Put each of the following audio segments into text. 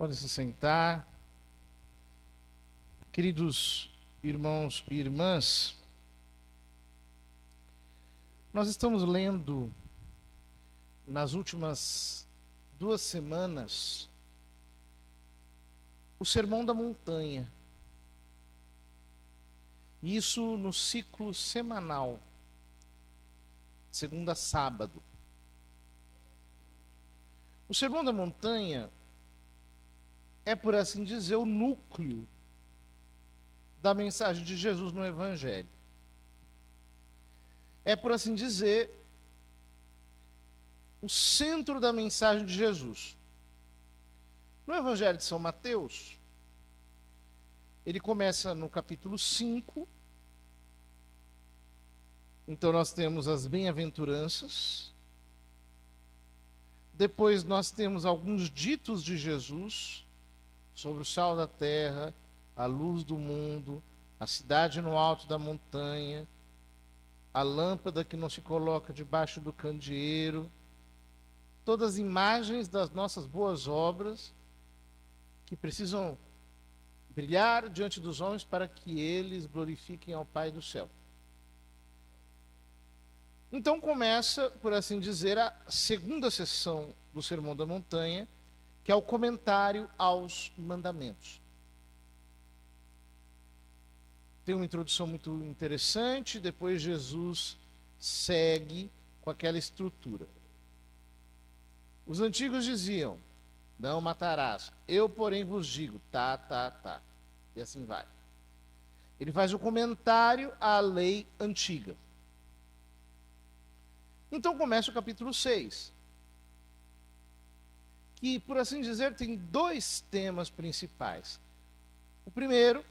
Podem se sentar. Queridos irmãos e irmãs, nós estamos lendo nas últimas 2 semanas o Sermão da Montanha. Isso no ciclo semanal, segunda a sábado. O Sermão da Montanha é, por assim dizer, o núcleo da mensagem de Jesus no Evangelho. É, por assim dizer, o centro da mensagem de Jesus. No Evangelho de São Mateus, ele começa no capítulo 5. Então nós temos as bem-aventuranças. Depois nós temos alguns ditos de Jesus sobre o sal da terra, a luz do mundo, a cidade no alto da montanha, a lâmpada que não se coloca debaixo do candeeiro, todas as imagens das nossas boas obras que precisam brilhar diante dos homens para que eles glorifiquem ao Pai do céu. Então começa, por assim dizer, a segunda sessão do Sermão da Montanha, que é o comentário aos mandamentos. Tem uma introdução muito interessante, depois Jesus segue com aquela estrutura. Os antigos diziam, não matarás. Eu, porém, vos digo, tá. E assim vai. Ele faz o comentário à lei antiga. Então começa o capítulo 6, que, por assim dizer, tem 2 temas principais. O primeiro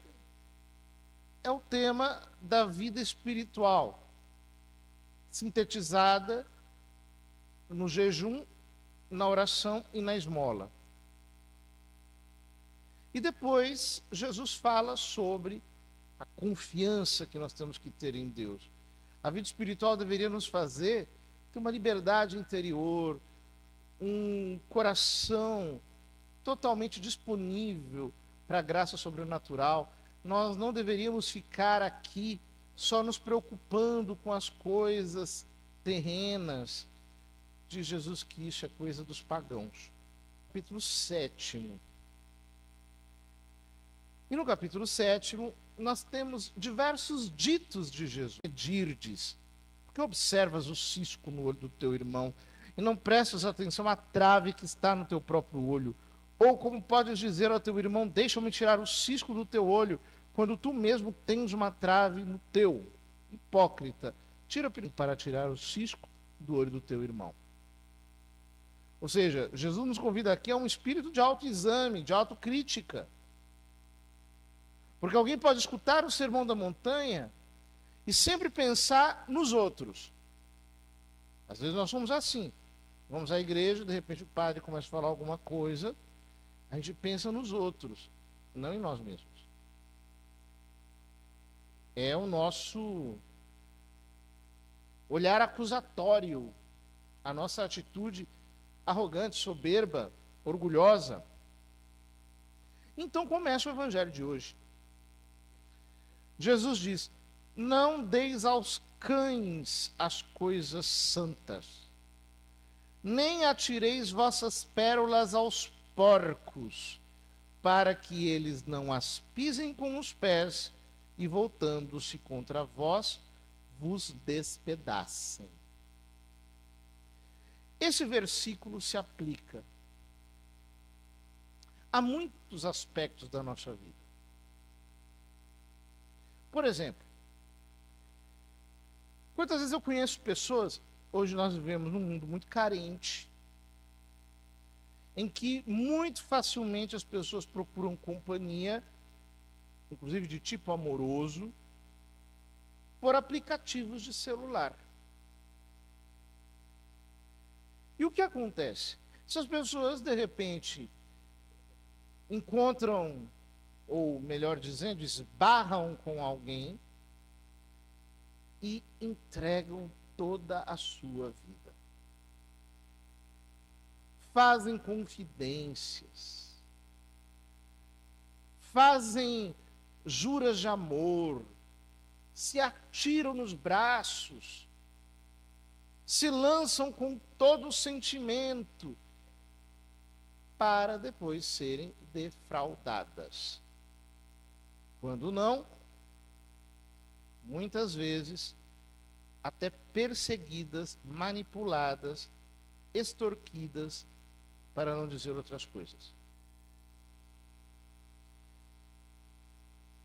é o tema da vida espiritual, sintetizada no jejum, na oração e na esmola. E depois Jesus fala sobre a confiança que nós temos que ter em Deus. A vida espiritual deveria nos fazer ter uma liberdade interior, um coração totalmente disponível para a graça sobrenatural. Nós não deveríamos ficar aqui só nos preocupando com as coisas terrenas. Diz Jesus que isso é coisa dos pagãos. Capítulo 7. E no capítulo 7, nós temos diversos ditos de Jesus. Dirdes, porque observas o cisco no olho do teu irmão e não prestas atenção à trave que está no teu próprio olho? Ou como podes dizer ao teu irmão, deixa-me tirar o cisco do teu olho, quando tu mesmo tens uma trave no teu? Hipócrita, tira para tirar o cisco do olho do teu irmão. Ou seja, Jesus nos convida aqui a um espírito de autoexame, de autocrítica. Porque alguém pode escutar o Sermão da Montanha e sempre pensar nos outros. Às vezes nós somos assim. Vamos à igreja, de repente o padre começa a falar alguma coisa, a gente pensa nos outros, não em nós mesmos. É o nosso olhar acusatório, a nossa atitude arrogante, soberba, orgulhosa. Então começa o evangelho de hoje. Jesus diz, não deis aos cães as coisas santas, nem atireis vossas pérolas aos porcos, para que eles não as pisem com os pés e, voltando-se contra vós, vos despedacem. Esse versículo se aplica a muitos aspectos da nossa vida. Por exemplo, quantas vezes eu conheço pessoas, hoje nós vivemos num mundo muito carente, em que muito facilmente as pessoas procuram companhia, inclusive de tipo amoroso, por aplicativos de celular. E o que acontece? Essas pessoas, de repente, encontram, ou melhor dizendo, esbarram com alguém e entregam toda a sua vida. Fazem confidências, fazem juras de amor, se atiram nos braços, se lançam com todo o sentimento, para depois serem defraudadas. Quando não, muitas vezes, até perseguidas, manipuladas, extorquidas, para não dizer outras coisas.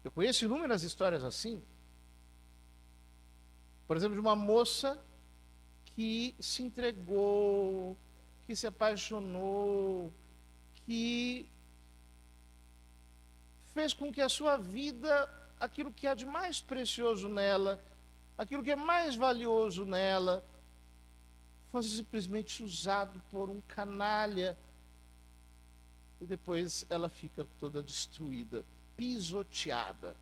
Eu conheço inúmeras histórias assim. Por exemplo, de uma moça que se entregou, que se apaixonou, que fez com que a sua vida, aquilo que há de mais precioso nela, aquilo que é mais valioso nela, fosse simplesmente usado por um canalha. E depois ela fica toda destruída, pisoteada,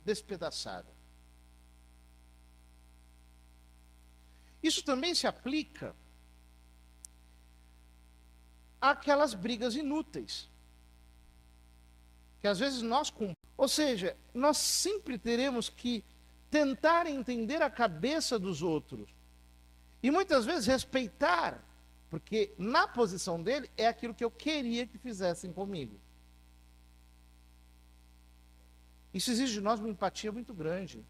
despedaçada. Isso também se aplica àquelas brigas inúteis, que às vezes nós cumprimos. Ou seja, nós sempre teremos que tentar entender a cabeça dos outros. E muitas vezes respeitar, porque na posição dele é aquilo que eu queria que fizessem comigo. Isso exige de nós uma empatia muito grande.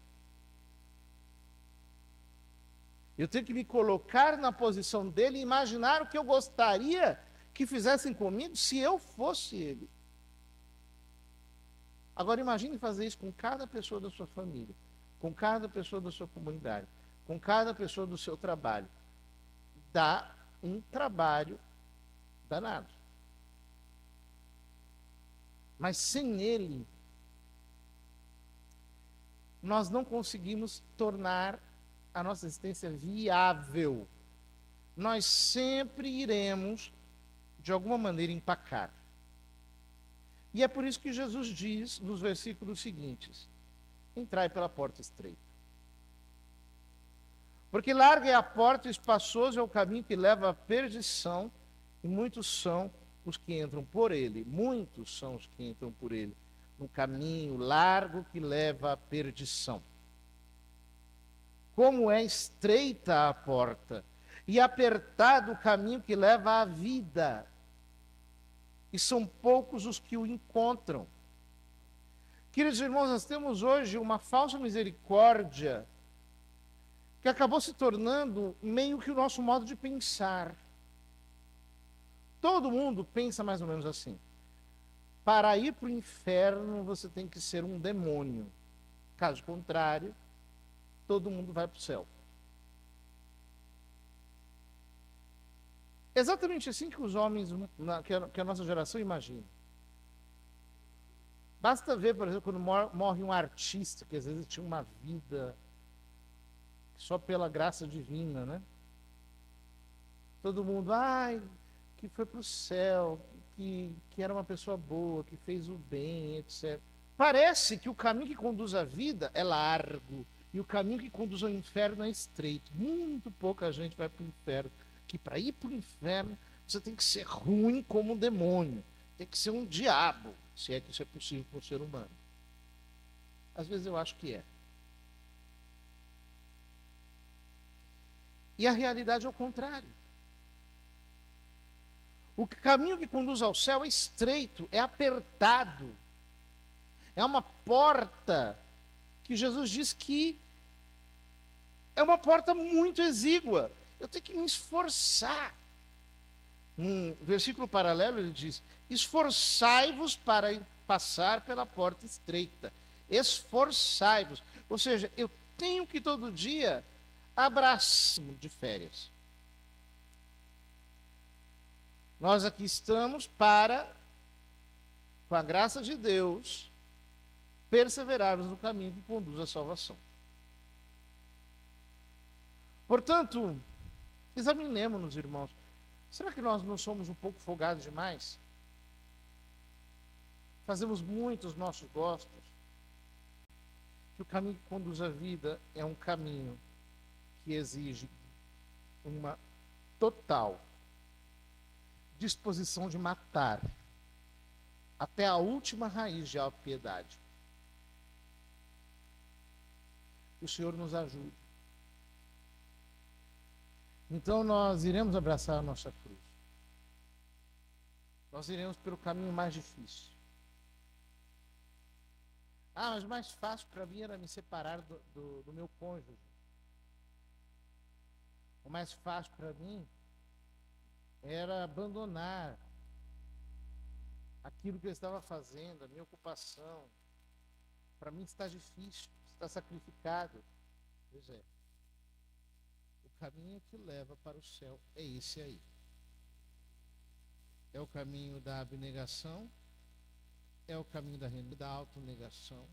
Eu tenho que me colocar na posição dele e imaginar o que eu gostaria que fizessem comigo se eu fosse ele. Agora imagine fazer isso com cada pessoa da sua família, com cada pessoa da sua comunidade, com cada pessoa do seu trabalho. Dá um trabalho danado. Mas sem ele, nós não conseguimos tornar a nossa existência viável. Nós sempre iremos, de alguma maneira, empacar. E é por isso que Jesus diz nos versículos seguintes: entrai pela porta estreita. Porque larga é a porta e espaçoso é o caminho que leva à perdição, e muitos são os que entram por ele. Muitos são os que entram por ele, no caminho largo que leva à perdição. Como é estreita a porta e apertado o caminho que leva à vida, e são poucos os que o encontram. Queridos irmãos, nós temos hoje uma falsa misericórdia que acabou se tornando meio que o nosso modo de pensar. Todo mundo pensa mais ou menos assim: para ir para o inferno você tem que ser um demônio, caso contrário todo mundo vai para o céu. Exatamente assim que os homens, que a nossa geração imagina. Basta ver, por exemplo, quando morre um artista, que às vezes tinha uma vida só pela graça divina, né? Todo mundo, que foi para o céu, que era uma pessoa boa, que fez o bem, etc. Parece que o caminho que conduz à vida é largo, e o caminho que conduz ao inferno é estreito. Muito pouca gente vai para o inferno. Que para ir para o inferno, você tem que ser ruim como um demônio. Tem que ser um diabo, se é que isso é possível para o ser humano. Às vezes eu acho que é. E a realidade é o contrário. O caminho que conduz ao céu é estreito, é apertado. É uma porta que Jesus diz que é uma porta muito exígua. Eu tenho que me esforçar. Num versículo paralelo ele diz: esforçai-vos para passar pela porta estreita. Esforçai-vos. Ou seja, eu tenho que todo dia abraçar de férias. Nós aqui estamos para, com a graça de Deus, perseverarmos no caminho que conduz à salvação. Portanto, examinemos-nos, irmãos. Será que nós não somos um pouco folgados demais? Fazemos muito os nossos gostos? Que o caminho que conduz à vida é um caminho que exige uma total disposição de matar até a última raiz de autopiedade. Que o Senhor nos ajude. Então nós iremos abraçar a nossa cruz. Nós iremos pelo caminho mais difícil. Ah, mas mais fácil para mim era me separar do meu cônjuge. O mais fácil para mim era abandonar aquilo que eu estava fazendo, a minha ocupação. Para mim está difícil, está sacrificado. Pois é. O caminho que leva para o céu é esse aí. É o caminho da abnegação, é o caminho da autonegação,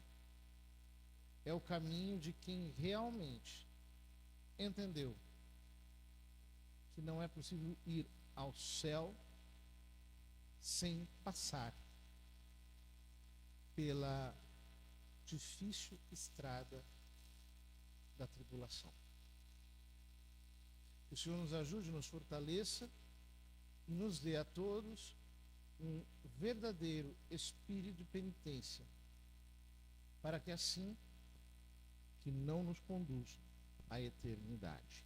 é o caminho de quem realmente entendeu que não é possível ir ao céu sem passar pela difícil estrada da tribulação. Que o Senhor nos ajude, nos fortaleça e nos dê a todos um verdadeiro espírito de penitência, para que assim que não nos conduz à eternidade.